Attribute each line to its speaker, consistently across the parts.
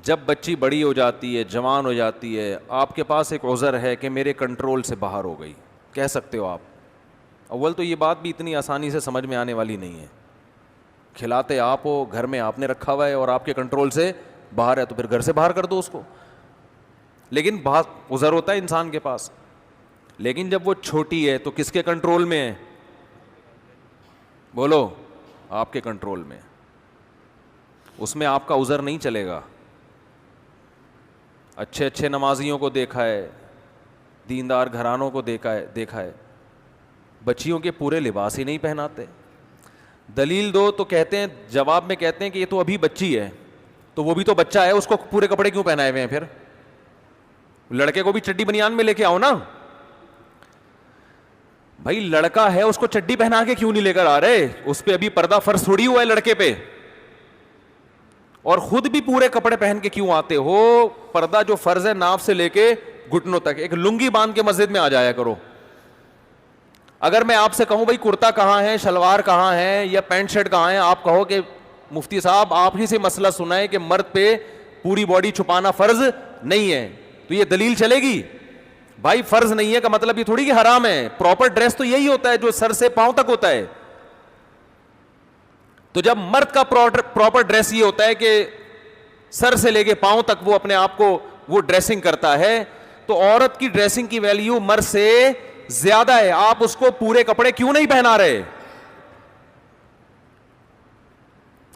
Speaker 1: جب بچی بڑی ہو جاتی ہے، جوان ہو جاتی ہے، آپ کے پاس ایک عذر ہے کہ میرے کنٹرول سے باہر ہو گئی، کہہ سکتے ہو آپ. اول تو یہ بات بھی اتنی آسانی سے سمجھ میں آنے والی نہیں ہے. کھلاتے آپ ہو، گھر میں آپ نے رکھا ہوا ہے اور آپ کے کنٹرول سے باہر ہے، تو پھر گھر سے باہر کر دو اس کو. لیکن بہت عذر ہوتا ہے انسان کے پاس. لیکن جب وہ چھوٹی ہے تو کس کے کنٹرول میں ہے؟ بولو. آپ کے کنٹرول میں. اس میں آپ کا عذر نہیں چلے گا. اچھے اچھے نمازیوں کو دیکھا ہے، دیندار گھرانوں کو دیکھا ہے، بچیوں کے پورے لباس ہی نہیں پہناتے. دلیل دو تو کہتے ہیں، جواب میں کہتے ہیں کہ یہ تو ابھی بچی ہے. تو وہ بھی تو بچہ ہے، اس کو پورے کپڑے کیوں پہنائے ہوئے ہیں پھر؟ لڑکے کو بھی چڈی بنیان میں لے کے آؤ نا بھائی. لڑکا ہے، اس کو چڈی پہنا کے کیوں نہیں لے کر آ رہے؟ اس پہ ابھی پردہ فرض تھوڑی ہوا ہے لڑکے پہ. اور خود بھی پورے کپڑے پہن کے کیوں آتے ہو؟ پردہ جو فرض ہے ناف سے لے کے گھٹنوں تک، ایک لنگی باندھ کے مسجد میں آ جایا کرو. اگر میں آپ سے کہوں بھائی کرتا کہاں ہے، شلوار کہاں ہے، یا پینٹ شرٹ کہاں ہے، آپ کہو کہ مفتی صاحب آپ ہی سے مسئلہ سنا ہے کہ مرد پہ پوری باڈی چھپانا فرض نہیں ہے، تو یہ دلیل چلے گی؟ بھائی فرض نہیں ہے کا مطلب یہ تھوڑی کہ حرام ہے. پراپر ڈریس تو یہی ہوتا ہے جو سر سے پاؤں تک ہوتا ہے. تو جب مرد کا پراپر ڈریس یہ ہوتا ہے کہ سر سے لے کے پاؤں تک وہ اپنے آپ کو وہ ڈریسنگ کرتا ہے، تو عورت کی ڈریسنگ کی ویلیو مرد سے زیادہ ہے. آپ اس کو پورے کپڑے کیوں نہیں پہنا رہے؟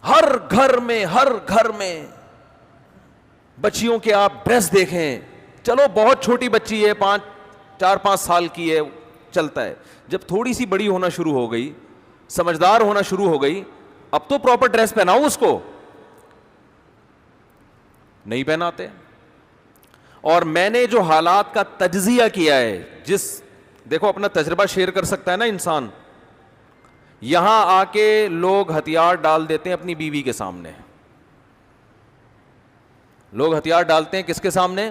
Speaker 1: ہر گھر میں بچیوں کے آپ ڈریس دیکھیں. چلو بہت چھوٹی بچی ہے، 4-5 سال کی ہے، چلتا ہے. جب تھوڑی سی بڑی ہونا شروع ہو گئی، سمجھدار ہونا شروع ہو گئی، اب تو پراپر ڈریس پہناؤ اس کو. نہیں پہناتے. اور میں نے جو حالات کا تجزیہ کیا ہے، دیکھو اپنا تجربہ شیئر کر سکتا ہے نا انسان. یہاں آ کے لوگ ہتھیار ڈال دیتے ہیں اپنی بیوی کے سامنے. لوگ ہتھیار ڈالتے ہیں کس کے سامنے؟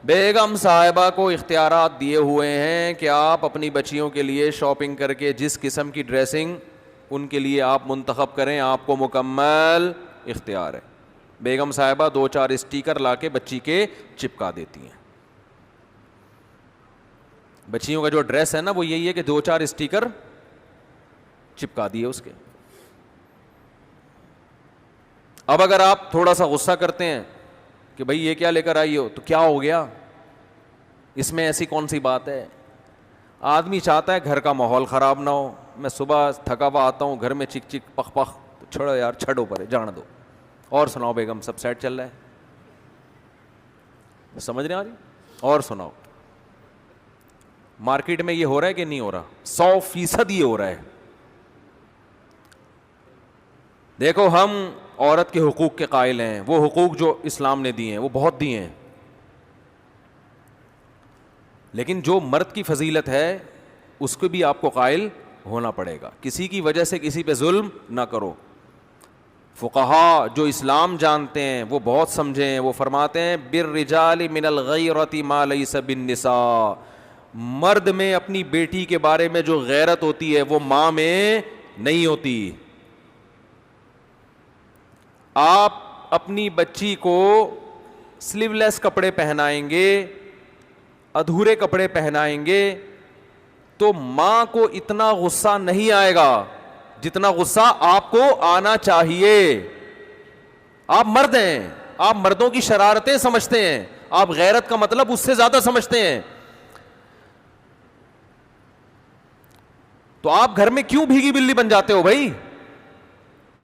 Speaker 1: بیگم صاحبہ کو اختیارات دیے ہوئے ہیں کہ آپ اپنی بچیوں کے لیے شاپنگ کر کے جس قسم کی ڈریسنگ ان کے لیے آپ منتخب کریں، آپ کو مکمل اختیار ہے. بیگم صاحبہ 2-4 اسٹیکر لا کے بچی کے چپکا دیتی ہیں. بچیوں کا جو ڈریس ہے نا وہ یہی ہے کہ 2-4 اسٹیکر چپکا دیے اس کے. اب اگر آپ تھوڑا سا غصہ کرتے ہیں کہ بھئی یہ کیا لے کر آئی ہو، تو کیا ہو گیا؟ اس میں ایسی کون سی بات ہے؟ آدمی چاہتا ہے گھر کا ماحول خراب نہ ہو. میں صبح تھکا ہوا آتا ہوں، گھر میں چک چک پخ پخ، تو چھوڑو یار، چھڑو پرے، جان دو. اور سناؤ بیگم، سب سیٹ چل رہا ہے؟ سمجھ رہے ہیں؟ اور سناؤ. مارکیٹ میں یہ ہو رہا ہے کہ نہیں ہو رہا؟ 100% یہ ہو رہا ہے. دیکھو ہم عورت کے حقوق کے قائل ہیں، وہ حقوق جو اسلام نے دیے ہیں وہ بہت دیے ہیں، لیکن جو مرد کی فضیلت ہے اس کو بھی آپ کو قائل ہونا پڑے گا. کسی کی وجہ سے کسی پہ ظلم نہ کرو. فقہا جو اسلام جانتے ہیں وہ بہت سمجھے ہیں، وہ فرماتے ہیں بالرجال من الغیرۃ ما لیس بالنساء. مرد میں اپنی بیٹی کے بارے میں جو غیرت ہوتی ہے وہ ماں میں نہیں ہوتی. آپ اپنی بچی کو سلیو لیس کپڑے پہنائیں گے، ادھورے کپڑے پہنائیں گے، تو ماں کو اتنا غصہ نہیں آئے گا جتنا غصہ آپ کو آنا چاہیے. آپ مرد ہیں، آپ مردوں کی شرارتیں سمجھتے ہیں، آپ غیرت کا مطلب اس سے زیادہ سمجھتے ہیں. تو آپ گھر میں کیوں بھیگی بلی بن جاتے ہو بھائی؟